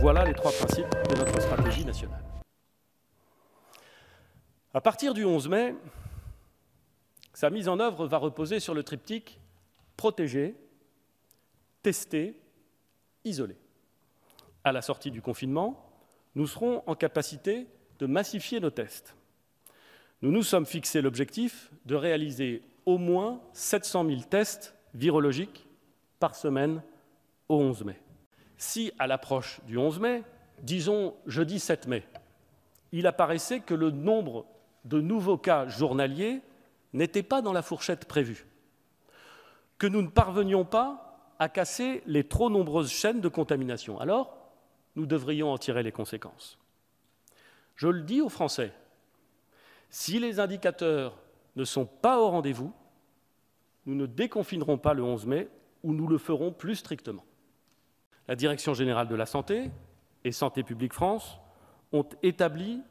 Voilà les trois principes de notre stratégie nationale. À partir du 11 mai, sa mise en œuvre va reposer sur le triptyque protéger, tester, isoler. À la sortie du confinement, nous serons en capacité de massifier nos tests. Nous nous sommes fixé l'objectif de réaliser au moins 700 000 tests virologiques par semaine au 11 mai. Si, à l'approche du 11 mai, disons jeudi 7 mai, il apparaissait que le nombre de nouveaux cas journaliers n'était pas dans la fourchette prévue, que nous ne parvenions pas à casser les trop nombreuses chaînes de contamination, alors nous devrions en tirer les conséquences. Je le dis aux Français, si les indicateurs ne sont pas au rendez-vous, nous ne déconfinerons pas le 11 mai ou nous le ferons plus strictement. La Direction générale de la santé et Santé publique France ont établi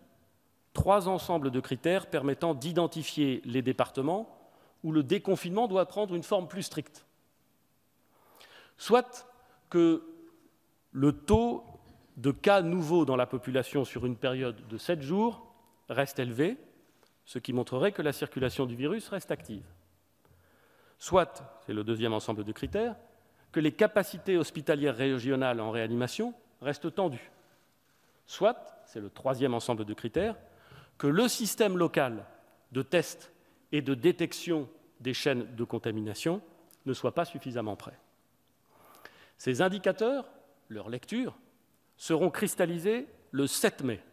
3 ensembles de critères permettant d'identifier les départements où le déconfinement doit prendre une forme plus stricte. Soit que le taux de cas nouveaux dans la population sur une période de 7 jours reste élevé, ce qui montrerait que la circulation du virus reste active. Soit, c'est le deuxième ensemble de critères, que les capacités hospitalières régionales en réanimation restent tendues. Soit, c'est le troisième ensemble de critères, que le système local de tests et de détection des chaînes de contamination ne soit pas suffisamment prêt. Ces indicateurs, leur lecture, seront cristallisés le 7 mai,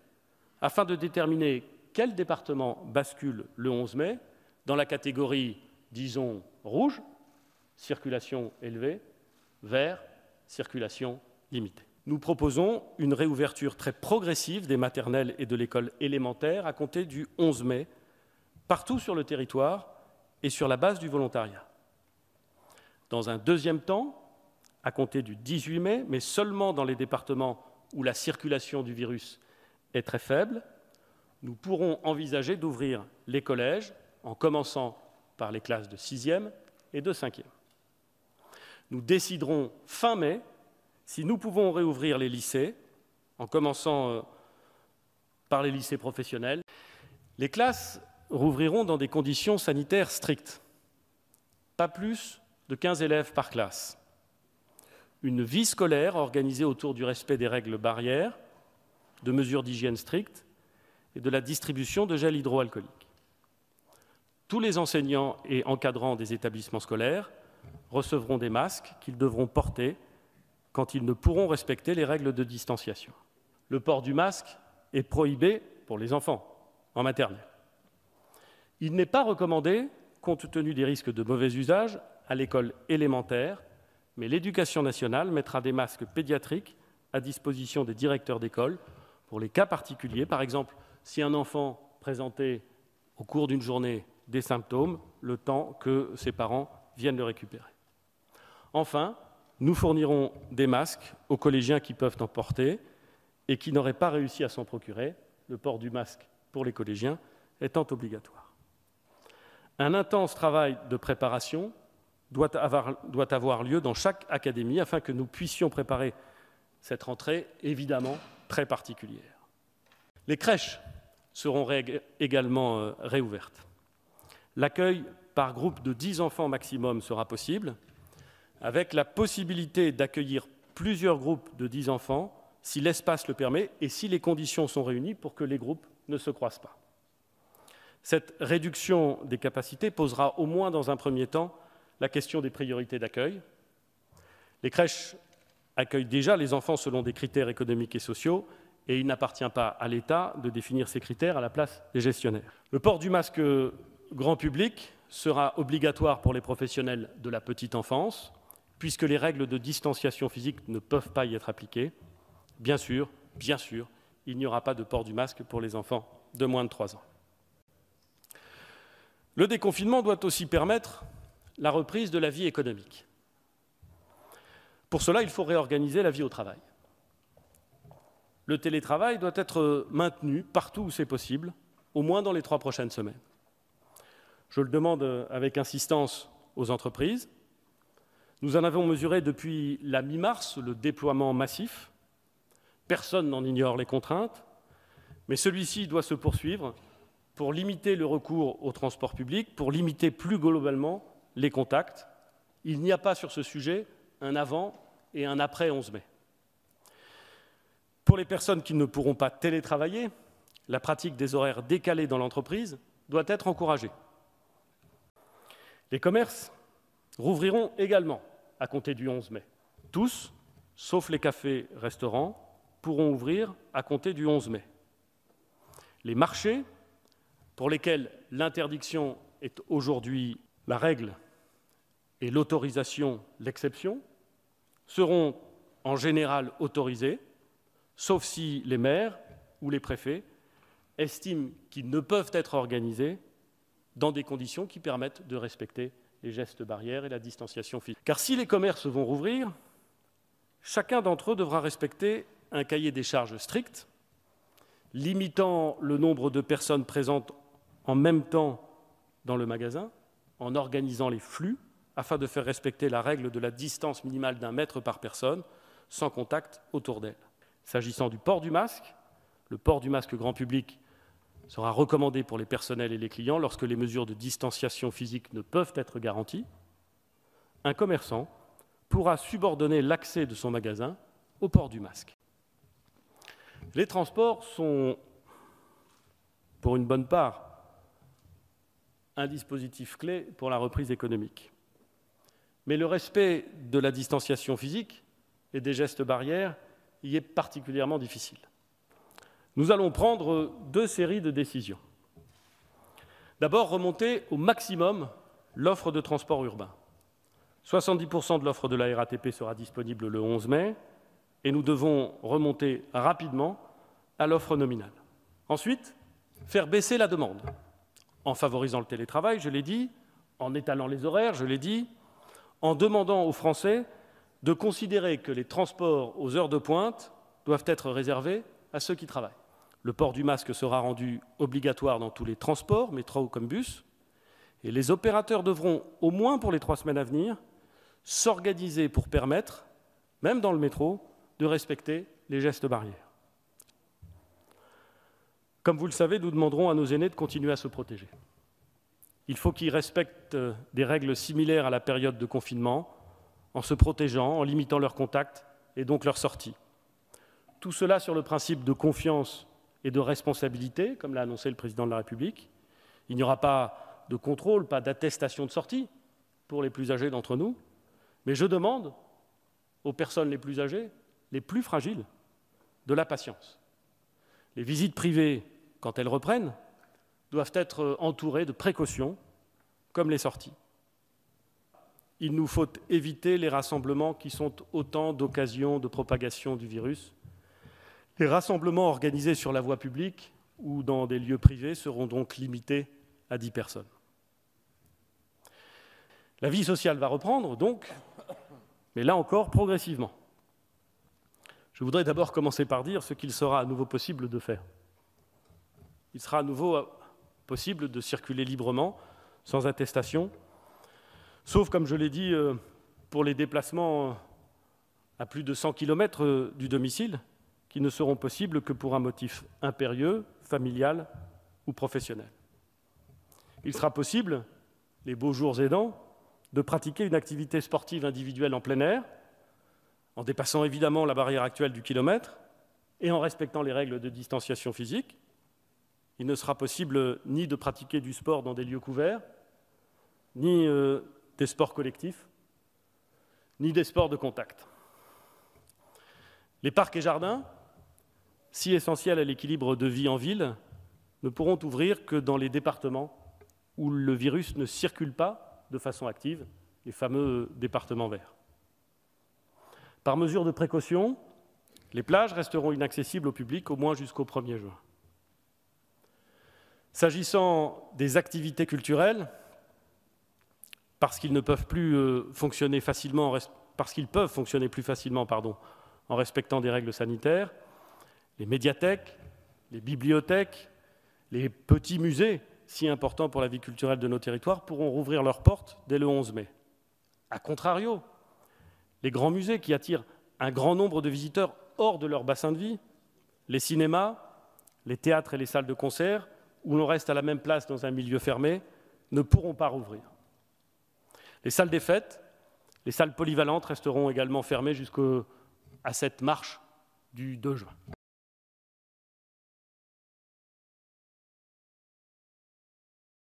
afin de déterminer quel département bascule le 11 mai dans la catégorie, disons, rouge, circulation élevée, vert, circulation limitée. Nous proposons une réouverture très progressive des maternelles et de l'école élémentaire à compter du 11 mai, partout sur le territoire et sur la base du volontariat. Dans un deuxième temps, à compter du 18 mai, mais seulement dans les départements où la circulation du virus est très faible, nous pourrons envisager d'ouvrir les collèges en commençant par les classes de 6e et de 5e. Nous déciderons fin mai si nous pouvons réouvrir les lycées, en commençant par les lycées professionnels. Les classes rouvriront dans des conditions sanitaires strictes. Pas plus de 15 élèves par classe. Une vie scolaire organisée autour du respect des règles barrières, de mesures d'hygiène strictes et de la distribution de gel hydroalcoolique. Tous les enseignants et encadrants des établissements scolaires recevront des masques qu'ils devront porter quand ils ne pourront respecter les règles de distanciation. Le port du masque est prohibé pour les enfants en maternelle. Il n'est pas recommandé, compte tenu des risques de mauvais usage, à l'école élémentaire, mais l'Éducation nationale mettra des masques pédiatriques à disposition des directeurs d'école pour les cas particuliers. Par exemple, si un enfant présentait au cours d'une journée des symptômes, le temps que ses parents viennent le récupérer. Enfin, nous fournirons des masques aux collégiens qui peuvent en porter et qui n'auraient pas réussi à s'en procurer, le port du masque pour les collégiens étant obligatoire. Un intense travail de préparation doit avoir lieu dans chaque académie afin que nous puissions préparer cette rentrée évidemment très particulière. Les crèches seront également réouvertes. L'accueil par groupe de 10 enfants maximum sera possible, avec la possibilité d'accueillir plusieurs groupes de 10 enfants si l'espace le permet et si les conditions sont réunies pour que les groupes ne se croisent pas. Cette réduction des capacités posera au moins dans un premier temps la question des priorités d'accueil. Les crèches accueillent déjà les enfants selon des critères économiques et sociaux et il n'appartient pas à l'État de définir ces critères à la place des gestionnaires. Le port du masque grand public sera obligatoire pour les professionnels de la petite enfance, puisque les règles de distanciation physique ne peuvent pas y être appliquées. Bien sûr, il n'y aura pas de port du masque pour les enfants de moins de 3 ans. Le déconfinement doit aussi permettre la reprise de la vie économique. Pour cela, il faut réorganiser la vie au travail. Le télétravail doit être maintenu partout où c'est possible, au moins dans les 3 prochaines semaines. Je le demande avec insistance aux entreprises. Nous en avons mesuré depuis la mi-mars le déploiement massif. Personne n'en ignore les contraintes, mais celui-ci doit se poursuivre pour limiter le recours au transport public, pour limiter plus globalement les contacts. Il n'y a pas sur ce sujet un avant et un après 11 mai. Pour les personnes qui ne pourront pas télétravailler, la pratique des horaires décalés dans l'entreprise doit être encouragée. Les commerces rouvriront également à compter du 11 mai. Tous, sauf les cafés-restaurants, pourront ouvrir à compter du 11 mai. Les marchés, pour lesquels l'interdiction est aujourd'hui la règle et l'autorisation l'exception, seront en général autorisés, sauf si les maires ou les préfets estiment qu'ils ne peuvent être organisés dans des conditions qui permettent de respecter les gestes barrières et la distanciation physique. Car si les commerces vont rouvrir, chacun d'entre eux devra respecter un cahier des charges strict, limitant le nombre de personnes présentes en même temps dans le magasin, en organisant les flux, afin de faire respecter la règle de la distance minimale d'1 mètre par personne, sans contact autour d'elle. S'agissant du port du masque, le port du masque grand public sera recommandé pour les personnels et les clients lorsque les mesures de distanciation physique ne peuvent être garanties. Un commerçant pourra subordonner l'accès de son magasin au port du masque. Les transports sont, pour une bonne part, un dispositif clé pour la reprise économique. Mais le respect de la distanciation physique et des gestes barrières y est particulièrement difficile. Nous allons prendre 2 séries de décisions. D'abord, remonter au maximum l'offre de transport urbain. 70% de l'offre de la RATP sera disponible le 11 mai et nous devons remonter rapidement à l'offre nominale. Ensuite, faire baisser la demande en favorisant le télétravail, je l'ai dit, en étalant les horaires, je l'ai dit, en demandant aux Français de considérer que les transports aux heures de pointe doivent être réservés à ceux qui travaillent. Le port du masque sera rendu obligatoire dans tous les transports, métro comme bus, et les opérateurs devront, au moins pour les 3 semaines à venir, s'organiser pour permettre, même dans le métro, de respecter les gestes barrières. Comme vous le savez, nous demanderons à nos aînés de continuer à se protéger. Il faut qu'ils respectent des règles similaires à la période de confinement, en se protégeant, en limitant leurs contacts et donc leurs sorties. Tout cela sur le principe de confiance et de responsabilité, comme l'a annoncé le président de la République. Il n'y aura pas de contrôle, pas d'attestation de sortie pour les plus âgés d'entre nous, mais je demande aux personnes les plus âgées, les plus fragiles, de la patience. Les visites privées, quand elles reprennent, doivent être entourées de précautions, comme les sorties. Il nous faut éviter les rassemblements qui sont autant d'occasions de propagation du virus. Les rassemblements organisés sur la voie publique ou dans des lieux privés seront donc limités à 10 personnes. La vie sociale va reprendre, donc, mais là encore, progressivement. Je voudrais d'abord commencer par dire ce qu'il sera à nouveau possible de faire. Il sera à nouveau possible de circuler librement, sans attestation, sauf, comme je l'ai dit, pour les déplacements à plus de 100 km du domicile, qui ne seront possibles que pour un motif impérieux, familial ou professionnel. Il sera possible, les beaux jours aidant, de pratiquer une activité sportive individuelle en plein air, en dépassant évidemment la barrière actuelle du kilomètre et en respectant les règles de distanciation physique. Il ne sera possible ni de pratiquer du sport dans des lieux couverts, ni des sports collectifs, ni des sports de contact. Les parcs et jardins, si essentiels à l'équilibre de vie en ville, ne pourront ouvrir que dans les départements où le virus ne circule pas de façon active, les fameux départements verts. Par mesure de précaution, les plages resteront inaccessibles au public au moins jusqu'au 1er juin. S'agissant des activités culturelles, parce qu'ils peuvent fonctionner plus facilement en respectant des règles sanitaires, les médiathèques, les bibliothèques, les petits musées, si importants pour la vie culturelle de nos territoires, pourront rouvrir leurs portes dès le 11 mai. A contrario, les grands musées qui attirent un grand nombre de visiteurs hors de leur bassin de vie, les cinémas, les théâtres et les salles de concert, où l'on reste à la même place dans un milieu fermé, ne pourront pas rouvrir. Les salles des fêtes, les salles polyvalentes resteront également fermées jusqu'à cette marche du 2 juin.